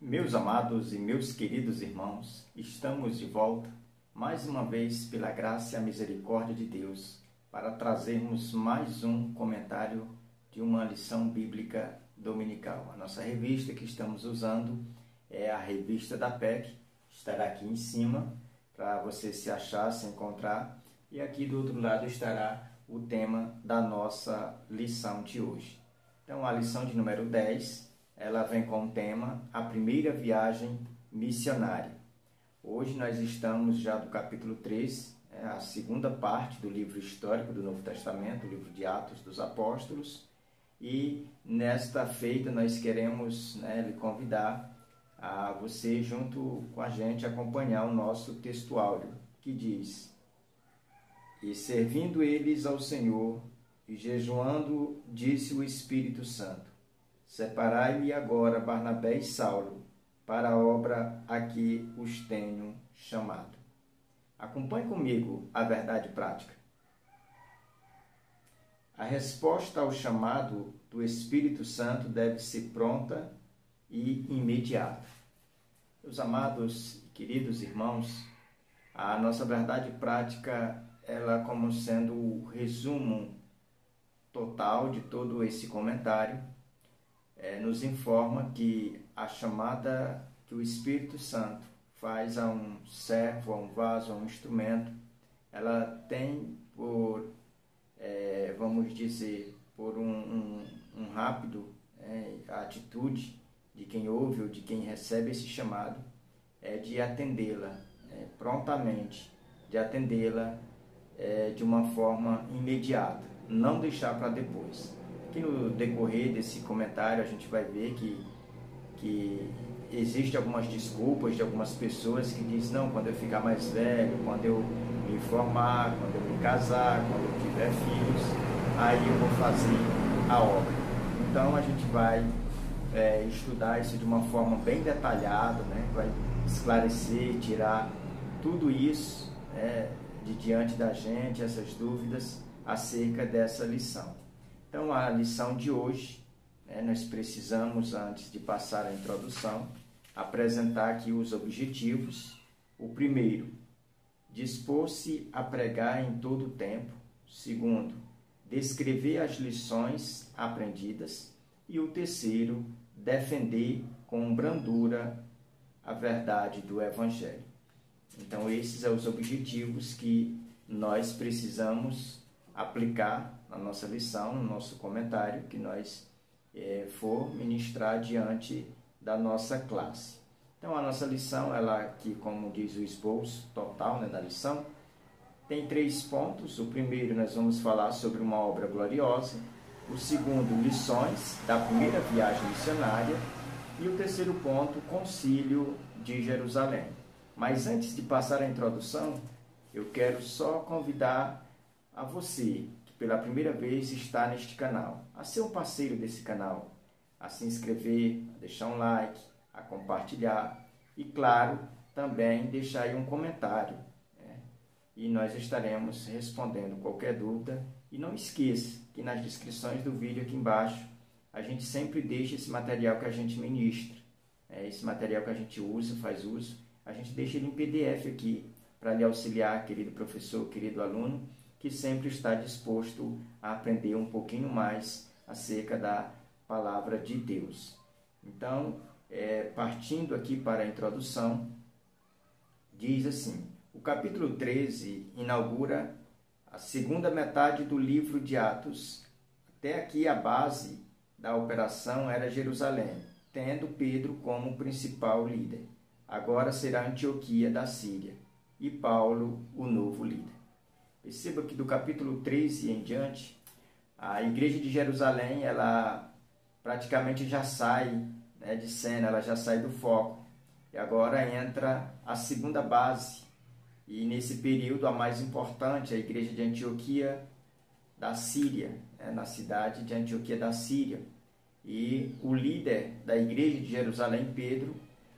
Meus amados e meus queridos irmãos, estamos de volta, mais uma vez, pela graça e a misericórdia de Deus, para trazermos mais um comentário de uma lição bíblica dominical. A nossa revista que estamos usando é a Revista da PEC, estará aqui em cima, para você se achar, se encontrar, e aqui do outro lado estará o tema da nossa lição de hoje. Então, a lição de número 10, ela vem com o tema A Primeira Viagem Missionária. Hoje nós estamos já do capítulo 3, a segunda parte do livro histórico do Novo Testamento, o livro de Atos dos Apóstolos, e nesta feita nós queremos lhe convidar a você, junto com a gente, acompanhar o nosso texto áureo, que diz: E servindo eles ao Senhor e jejuando, disse o Espírito Santo: Separai-me agora Barnabé e Saulo para a obra a que os tenho chamado. Acompanhe comigo a verdade prática. A resposta ao chamado do Espírito Santo deve ser pronta e imediata. Meus amados e queridos irmãos, a nossa verdade prática, ela como sendo o resumo total de todo esse comentário, nos informa que a chamada que o Espírito Santo faz a um servo, a um vaso, a um instrumento, ela tem por, vamos dizer, por um rápido atitude de quem ouve ou de quem recebe esse chamado, de atendê-la prontamente, de atendê-la de uma forma imediata, não deixar para depois. Aqui no decorrer desse comentário a gente vai ver que existem algumas desculpas de algumas pessoas que dizem: não, quando eu ficar mais velho, quando eu me formar, quando eu me casar, quando eu tiver filhos, aí eu vou fazer a obra. Então a gente vai estudar isso de uma forma bem detalhada, vai esclarecer, tirar tudo isso de diante da gente, essas dúvidas acerca dessa lição. Então, a lição de hoje, nós precisamos, antes de passar a introdução, apresentar aqui os objetivos. O primeiro, dispor-se a pregar em todo o tempo. Segundo, descrever as lições aprendidas. E o terceiro, defender com brandura a verdade do Evangelho. Então, esses são os objetivos que nós precisamos aplicar na nossa lição, no nosso comentário, que nós for ministrar diante da nossa classe. Então, a nossa lição, ela aqui, como diz o esboço total da lição, tem 3 pontos. O primeiro, nós vamos falar sobre uma obra gloriosa. O segundo, lições da primeira viagem missionária. E o terceiro ponto, concílio de Jerusalém. Mas antes de passar a introdução, eu quero só convidar a você, que pela primeira vez está neste canal, a ser um parceiro desse canal, a se inscrever, a deixar um like, a compartilhar e, claro, também deixar aí um comentário. E nós estaremos respondendo qualquer dúvida. E não esqueça que nas descrições do vídeo aqui embaixo, a gente sempre deixa esse material que a gente ministra, esse material que a gente usa, faz uso, a gente deixa ele em PDF aqui, para lhe auxiliar, querido professor, querido aluno, que sempre está disposto a aprender um pouquinho mais acerca da palavra de Deus. Então, partindo aqui para a introdução, diz assim: o capítulo 13 inaugura a segunda metade do livro de Atos. Até aqui a base da operação era Jerusalém, tendo Pedro como principal líder. Agora será Antioquia da Síria e Paulo o novo líder. Perceba que do capítulo 13 em diante, a igreja de Jerusalém, ela praticamente já sai de cena, ela já sai do foco. E agora entra a segunda base. E nesse período, a mais importante, a igreja de Antioquia da Síria, na cidade de Antioquia da Síria. E o líder da igreja de Jerusalém, Pedro,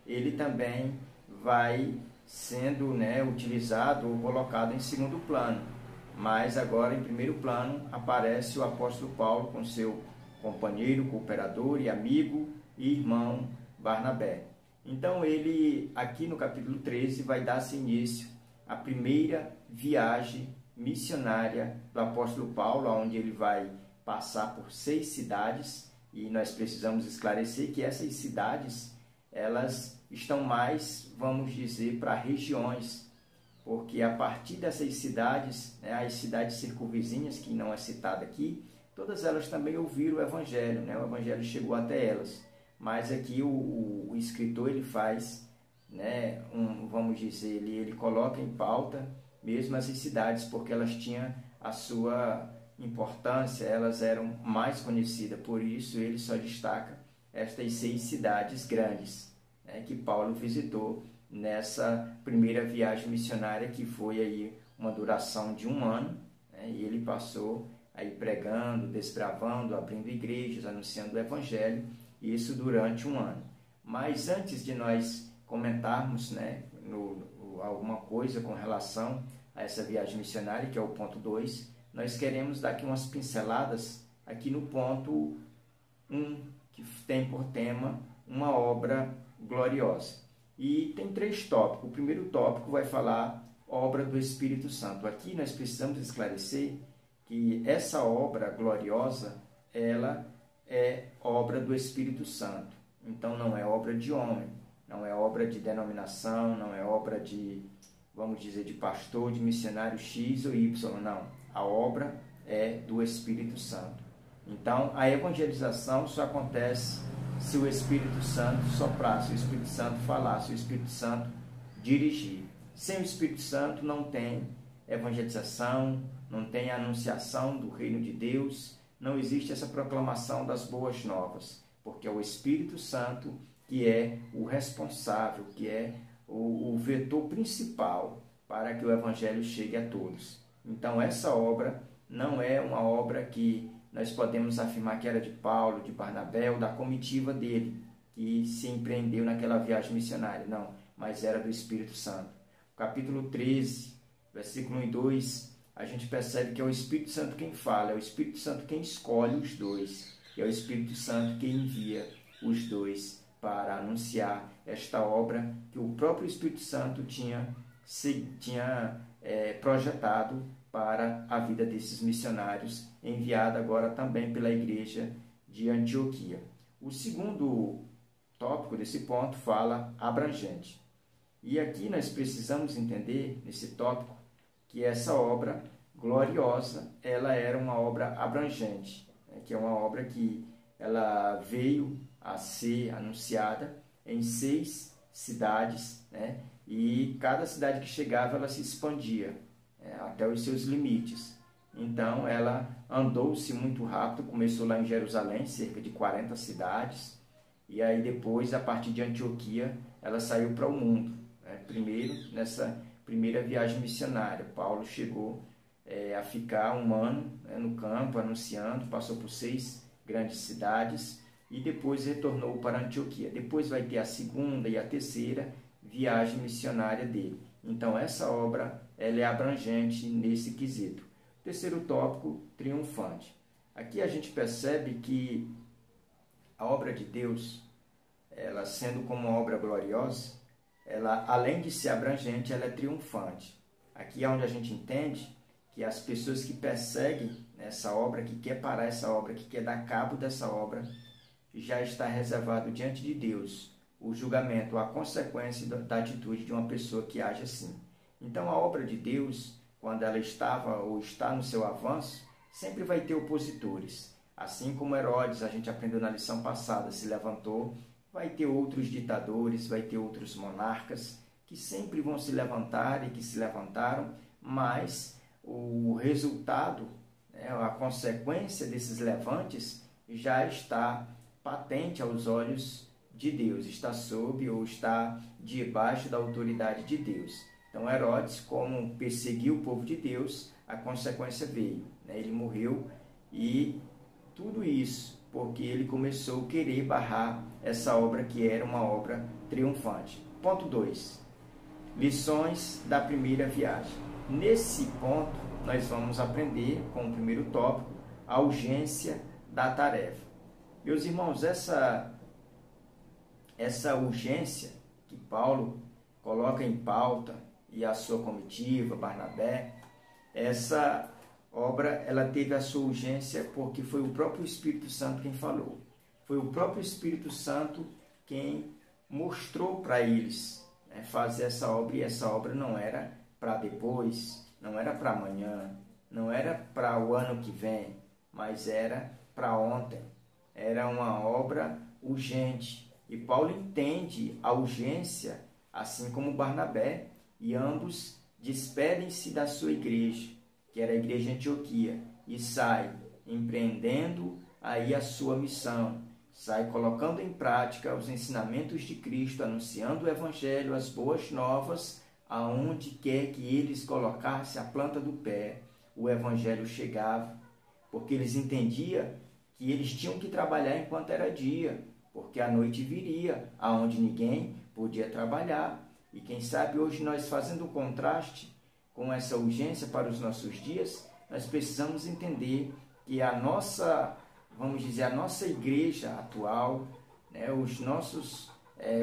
ele também vai sendo utilizado ou colocado em segundo plano. Mas agora, em primeiro plano, aparece o apóstolo Paulo com seu companheiro, cooperador e amigo e irmão Barnabé. Então ele, aqui no capítulo 13, vai dar-se início à primeira viagem missionária do apóstolo Paulo, onde ele vai passar por 6 cidades, e nós precisamos esclarecer que essas cidades, elas estão mais, vamos dizer, para regiões, porque a partir dessas cidades, né, as cidades circunvizinhas, que não é citada aqui, todas elas também ouviram o Evangelho, né? O Evangelho chegou até elas. Mas aqui o escritor ele faz, né, vamos dizer, ele coloca em pauta mesmo essas cidades, porque elas tinham a sua importância, elas eram mais conhecidas. Por isso ele só destaca estas 6 cidades grandes, né, que Paulo visitou nessa primeira viagem missionária, que foi aí uma duração de 1 ano, né, e ele passou aí pregando, desbravando, abrindo igrejas, anunciando o Evangelho, isso durante 1 ano. Mas antes de nós comentarmos, né, alguma coisa com relação a essa viagem missionária, que é o ponto 2, nós queremos dar aqui umas pinceladas aqui no ponto 1, que tem por tema uma obra gloriosa. E tem 3 tópicos. O primeiro tópico vai falar obra do Espírito Santo. Aqui nós precisamos esclarecer que essa obra gloriosa, ela é obra do Espírito Santo. Então não é obra de homem, não é obra de denominação, não é obra de, vamos dizer, de pastor, de missionário X ou Y, não. A obra é do Espírito Santo. Então a evangelização só acontece se o Espírito Santo soprar, se o Espírito Santo falar, se o Espírito Santo dirigir. Sem o Espírito Santo não tem evangelização, não tem a anunciação do reino de Deus, não existe essa proclamação das boas novas, porque é o Espírito Santo que é o responsável, que é o vetor principal para que o Evangelho chegue a todos. Então essa obra não é uma obra que nós podemos afirmar que era de Paulo, de Barnabé ou da comitiva dele, que se empreendeu naquela viagem missionária, não, mas era do Espírito Santo. Capítulo 13, versículo 1 e 2, a gente percebe que é o Espírito Santo quem fala, é o Espírito Santo quem escolhe os dois, é o Espírito Santo quem envia os dois para anunciar esta obra que o próprio Espírito Santo tinha projetado para a vida desses missionários, enviada agora também pela igreja de Antioquia. O segundo tópico desse ponto fala abrangente. E aqui nós precisamos entender, nesse tópico, que essa obra gloriosa, ela era uma obra abrangente, né? Que é uma obra que ela veio a ser anunciada em 6 cidades, né? E cada cidade que chegava, ela se expandia até os seus limites. Então, ela andou-se muito rápido, começou lá em Jerusalém, cerca de 40 cidades, e aí depois, a partir de Antioquia, ela saiu para o mundo. Primeiro, nessa primeira viagem missionária, Paulo chegou a ficar 1 ano no campo, anunciando, passou por 6 grandes cidades, e depois retornou para Antioquia. Depois vai ter a segunda e a terceira viagem missionária dele. Então, essa obra ela é abrangente nesse quesito. Terceiro tópico, triunfante. Aqui a gente percebe que a obra de Deus, ela sendo como uma obra gloriosa, ela, além de ser abrangente, ela é triunfante. Aqui é onde a gente entende que as pessoas que perseguem essa obra, que quer parar essa obra, que quer dar cabo dessa obra, já está reservado diante de Deus o julgamento, a consequência da atitude de uma pessoa que age assim. Então, a obra de Deus, quando ela estava ou está no seu avanço, sempre vai ter opositores. Assim como Herodes, a gente aprendeu na lição passada, se levantou, vai ter outros ditadores, vai ter outros monarcas que sempre vão se levantar e que se levantaram, mas o resultado, a consequência desses levantes já está patente aos olhos de Deus, está sob ou está debaixo da autoridade de Deus. Então Herodes, como perseguiu o povo de Deus, a consequência veio, ele morreu, e tudo isso porque ele começou a querer barrar essa obra que era uma obra triunfante. Ponto 2. Lições da primeira viagem. Nesse ponto, nós vamos aprender, com o primeiro tópico, a urgência da tarefa. Meus irmãos, essa essa urgência que Paulo coloca em pauta e a sua comitiva, Barnabé, essa obra ela teve a sua urgência porque foi o próprio Espírito Santo quem falou. Foi o próprio Espírito Santo quem mostrou para eles, né, fazer essa obra, e essa obra não era para depois, não era para amanhã, não era para o ano que vem, mas era para ontem. Era uma obra urgente. E Paulo entende a urgência, assim como Barnabé, e ambos despedem-se da sua igreja, que era a igreja de Antioquia, e sai empreendendo aí a sua missão, sai colocando em prática os ensinamentos de Cristo, anunciando o Evangelho, as boas novas, aonde quer que eles colocassem a planta do pé, o Evangelho chegava, porque eles entendiam que eles tinham que trabalhar enquanto era dia, porque a noite viria, aonde ninguém podia trabalhar. E quem sabe hoje nós, fazendo um contraste com essa urgência para os nossos dias, nós precisamos entender que a nossa, vamos dizer, a nossa igreja atual, né, os nossos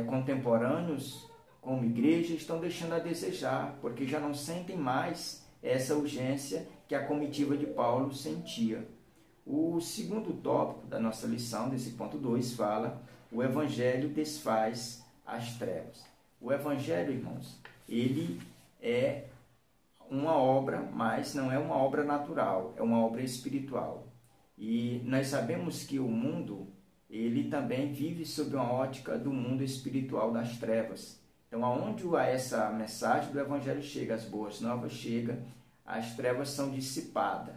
contemporâneos como igreja estão deixando a desejar, porque já não sentem mais essa urgência que a comitiva de Paulo sentia. O segundo tópico da nossa lição, desse ponto 2, fala: o Evangelho desfaz as trevas. O Evangelho, irmãos, ele é uma obra, mas não é uma obra natural, é uma obra espiritual. E nós sabemos que o mundo, ele também vive sob uma ótica do mundo espiritual das trevas. Então, aonde essa mensagem do Evangelho chega, as boas novas chegam, as trevas são dissipadas.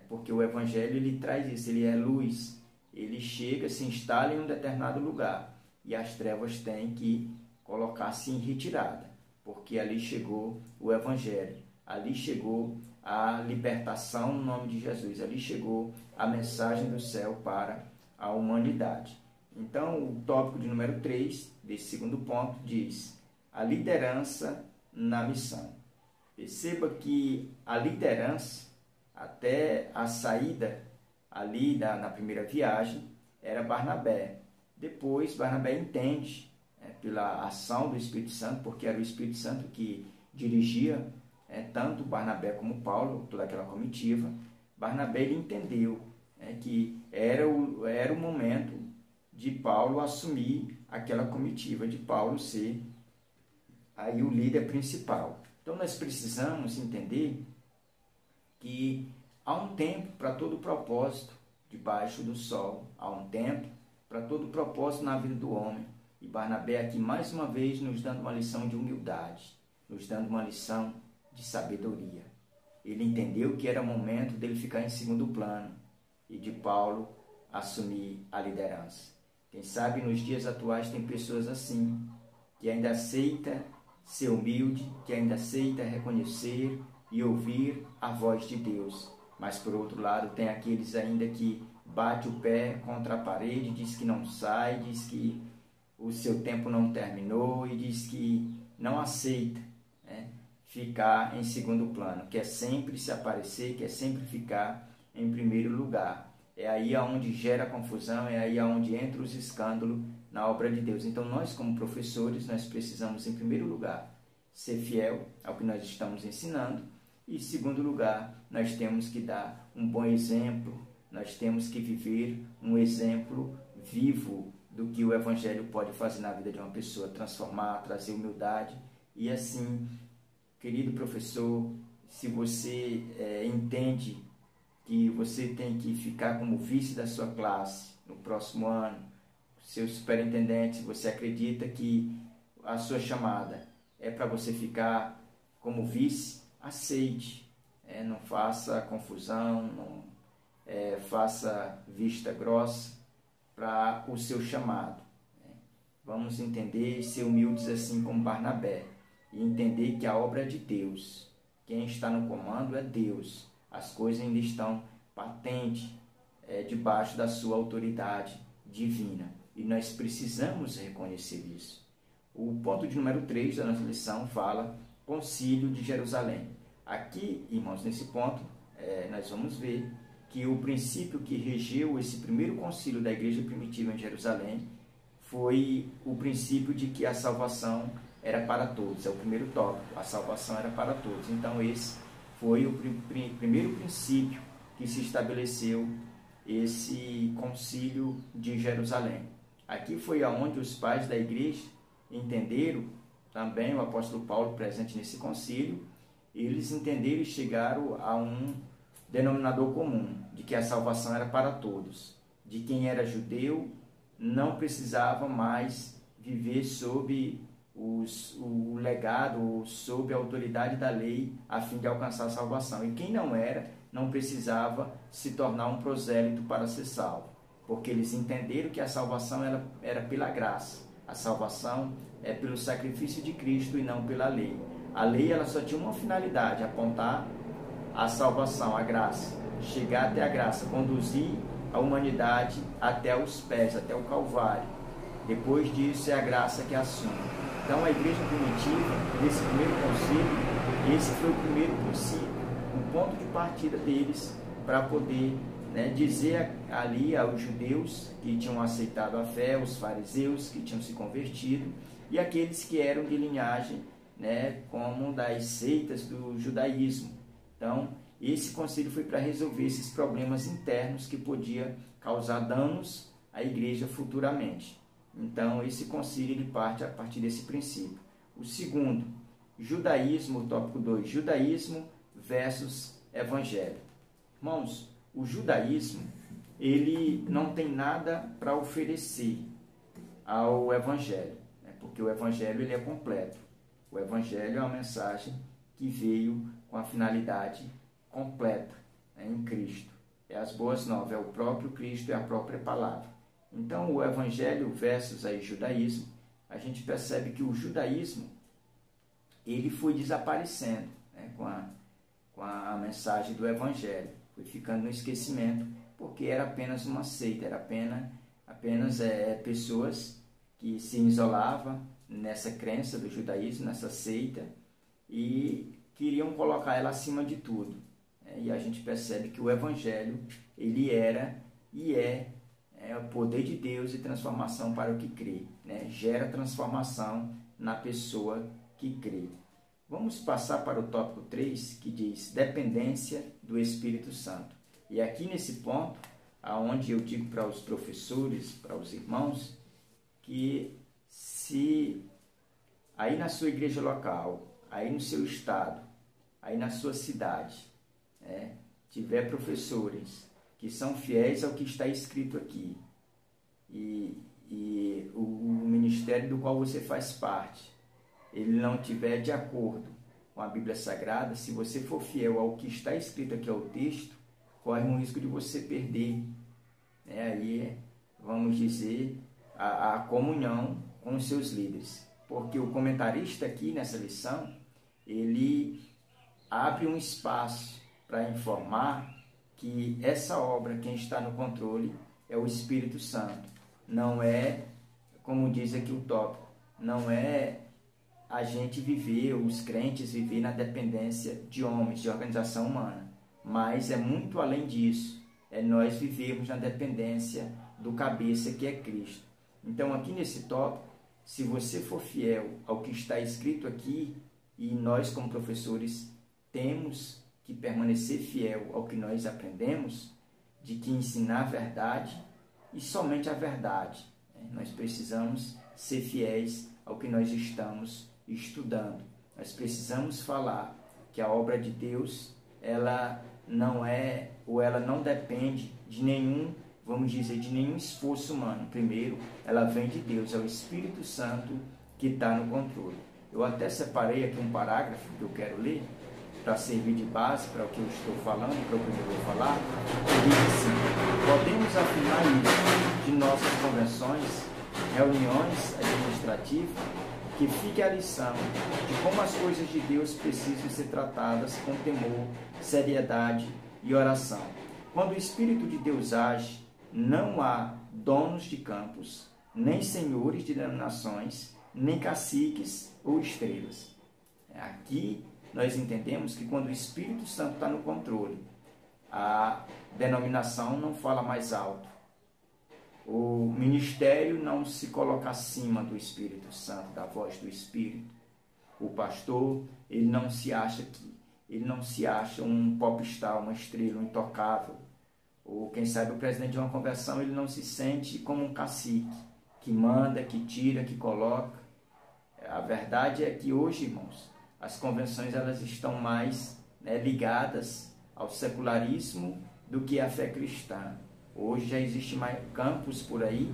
Porque o Evangelho ele traz isso, ele é luz, ele chega, se instala em um determinado lugar e as trevas têm que colocar-se em retirada, porque ali chegou o Evangelho, ali chegou a libertação no nome de Jesus, ali chegou a mensagem do céu para a humanidade. Então, o tópico de número 3, desse segundo ponto, diz: a liderança na missão. Perceba que a liderança, até a saída ali na primeira viagem, era Barnabé. Depois, Barnabé entende, pela ação do Espírito Santo, porque era o Espírito Santo que dirigia tanto Barnabé como Paulo, toda aquela comitiva. Barnabé ele entendeu que era o momento de Paulo assumir aquela comitiva, de Paulo ser aí o líder principal. Então, nós precisamos entender que há um tempo para todo propósito debaixo do sol, há um tempo para todo propósito na vida do homem. E Barnabé aqui mais uma vez nos dando uma lição de humildade, nos dando uma lição de sabedoria. Ele entendeu que era momento dele ficar em segundo plano e de Paulo assumir a liderança. Quem sabe nos dias atuais tem pessoas assim, que ainda aceita ser humilde, que ainda aceita reconhecer e ouvir a voz de Deus. Mas, por outro lado, tem aqueles ainda que bate o pé contra a parede, diz que não sai, diz que o seu tempo não terminou e diz que não aceita ficar em segundo plano, quer sempre se aparecer, quer sempre ficar em primeiro lugar. É aí onde gera confusão, é aí onde entra os escândalos na obra de Deus. Então, nós como professores, nós precisamos, em primeiro lugar, ser fiel ao que nós estamos ensinando. E, em segundo lugar, nós temos que dar um bom exemplo, nós temos que viver um exemplo vivo do que o Evangelho pode fazer na vida de uma pessoa, transformar, trazer humildade. E assim, querido professor, se você entende que você tem que ficar como vice da sua classe no próximo ano, seu superintendente, se você acredita que a sua chamada é para você ficar como vice, aceite, não faça confusão, não faça vista grossa para o seu chamado. Vamos entender e ser humildes assim como Barnabé e entender que a obra é de Deus. Quem está no comando é Deus. As coisas ainda estão patentes debaixo da sua autoridade divina e nós precisamos reconhecer isso. O ponto de número 3 da nossa lição fala Concílio de Jerusalém. Aqui, irmãos, nesse ponto, nós vamos ver que o princípio que regeu esse primeiro concílio da igreja primitiva em Jerusalém foi o princípio de que a salvação era para todos. É o primeiro tópico, a salvação era para todos. Então esse foi o primeiro princípio que se estabeleceu esse concílio de Jerusalém. Aqui foi aonde os pais da igreja entenderam, também o apóstolo Paulo presente nesse concílio, eles entenderam e chegaram a um denominador comum, de que a salvação era para todos. De quem era judeu não precisava mais viver sob o legado, sob a autoridade da lei, a fim de alcançar a salvação. E quem não era, não precisava se tornar um prosélito para ser salvo, porque eles entenderam que a salvação era pela graça. A salvação é pelo sacrifício de Cristo e não pela lei. A lei ela só tinha uma finalidade, apontar a salvação, a graça, chegar até a graça, conduzir a humanidade até os pés, até o Calvário. Depois disso é a graça que assume. Então a igreja primitiva, nesse primeiro concílio, esse foi o primeiro princípio, o ponto de partida deles para poder dizer ali aos judeus que tinham aceitado a fé, os fariseus que tinham se convertido e aqueles que eram de linhagem como das seitas do judaísmo. Então, esse concílio foi para resolver esses problemas internos que podia causar danos à igreja futuramente. Então, esse concílio ele parte a partir desse princípio. O segundo, judaísmo, tópico 2, judaísmo versus evangelho. Irmãos, o judaísmo, ele não tem nada para oferecer ao evangelho, porque o evangelho ele é completo. O evangelho é uma mensagem que veio com a finalidade completa em Cristo. É as boas novas, é o próprio Cristo, é a própria palavra. Então, o evangelho versus aí judaísmo, a gente percebe que o judaísmo ele foi desaparecendo com a mensagem do evangelho. Foi ficando no esquecimento, porque era apenas uma seita, era apenas pessoas que se isolavam nessa crença do judaísmo, nessa seita, e queriam colocar ela acima de tudo. E a gente percebe que o evangelho, ele era e é o poder de Deus e transformação para o que crê. Gera transformação na pessoa que crê. Vamos passar para o tópico 3, que diz dependência do Espírito Santo. E aqui nesse ponto, aonde eu digo para os professores, para os irmãos, que se aí na sua igreja local, aí no seu estado, aí na sua cidade, tiver professores que são fiéis ao que está escrito aqui, e o ministério do qual você faz parte, ele não tiver de acordo com a Bíblia Sagrada, se você for fiel ao que está escrito aqui ao texto, corre um risco de você perder, aí, vamos dizer, a comunhão com os seus líderes. Porque o comentarista aqui nessa lição, ele abre um espaço para informar que essa obra, quem está no controle, é o Espírito Santo. Não é, como diz aqui o tópico, não é a gente viver, os crentes viver na dependência de homens, de organização humana. Mas é muito além disso. É nós vivermos na dependência do cabeça que é Cristo. Então aqui nesse tópico, se você for fiel ao que está escrito aqui, e nós como professores temos que permanecer fiel ao que nós aprendemos, de que ensinar a verdade e somente a verdade. Nós precisamos ser fiéis ao que nós estamos estudando. Nós precisamos falar que a obra de Deus, ela não é, ou ela não depende de nenhum, vamos dizer, de nenhum esforço humano. Primeiro, ela vem de Deus, é o Espírito Santo que está no controle. Eu até separei aqui um parágrafo que eu quero ler, para servir de base para o que eu estou falando, para o que eu vou falar. Ele diz assim: podemos afirmar isso de nossas convenções, reuniões administrativas, que fique a lição de como as coisas de Deus precisam ser tratadas com temor, seriedade e oração. Quando o Espírito de Deus age, não há donos de campos, nem senhores de denominações, nem caciques ou estrelas. Aqui nós entendemos que quando o Espírito Santo está no controle, a denominação não fala mais alto, O ministério não se coloca acima do Espírito Santo, da voz do Espírito. O pastor, ele não se acha um popstar, uma estrela, um intocável. Ou quem sabe o presidente de uma convenção, ele não se sente como um cacique, que manda, que tira, que coloca. A verdade é que hoje, irmãos, as convenções elas estão mais ligadas ao secularismo do que à fé cristã. Hoje já existe mais campos por aí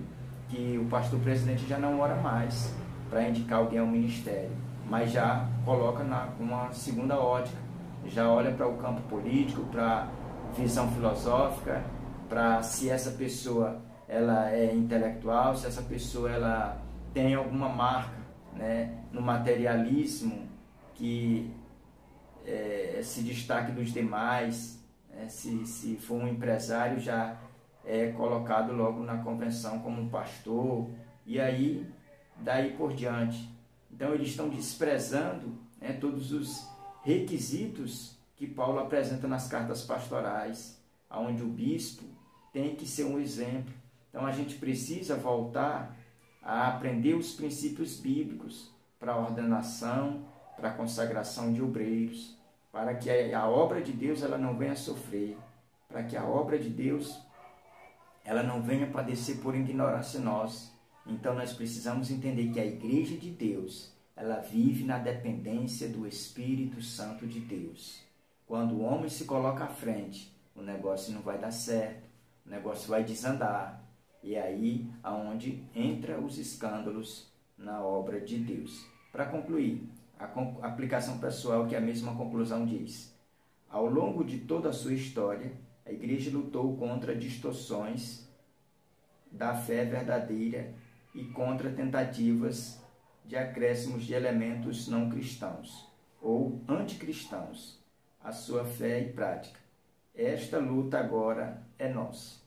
que o pastor presidente já não ora mais para indicar alguém ao ministério, mas já coloca uma segunda ótica, já olha para o campo político, para a visão filosófica, para se essa pessoa ela é intelectual, se essa pessoa ela tem alguma marca no materialismo que se destaque dos demais, se for um empresário já é colocado logo na convenção como um pastor, e aí daí por diante. Então eles estão desprezando todos os requisitos que Paulo apresenta nas cartas pastorais, onde o bispo tem que ser um exemplo. Então a gente precisa voltar a aprender os princípios bíblicos para a ordenação, para a consagração de obreiros, para que a obra de Deus ela não venha sofrer, para que a obra de Deus ela não venha padecer por ignorância nossa. Então nós precisamos entender que a igreja de Deus, ela vive na dependência do Espírito Santo de Deus. Quando o homem se coloca à frente, o negócio não vai dar certo, o negócio vai desandar. E aí aonde entra os escândalos na obra de Deus. Para concluir, a aplicação pessoal que a mesma conclusão diz. Ao longo de toda a sua história, a igreja lutou contra distorções da fé verdadeira e contra tentativas de acréscimos de elementos não cristãos ou anticristãos à sua fé e prática. Esta luta agora é nossa.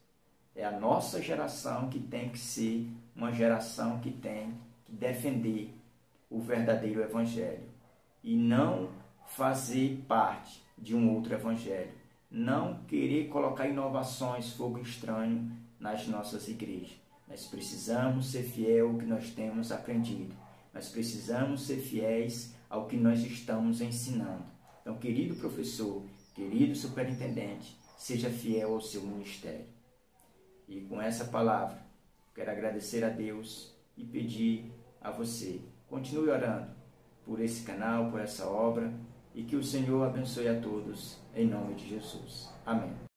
É a nossa geração que tem que ser uma geração que tem que defender o verdadeiro evangelho e não fazer parte de um outro evangelho. Não querer colocar inovações, fogo estranho nas nossas igrejas. Nós precisamos ser fiel ao que nós temos aprendido. Nós precisamos ser fiéis ao que nós estamos ensinando. Então, querido professor, querido superintendente, seja fiel ao seu ministério. E com essa palavra, quero agradecer a Deus e pedir a você, continue orando por esse canal, por essa obra, e que o Senhor abençoe a todos, em nome de Jesus. Amém.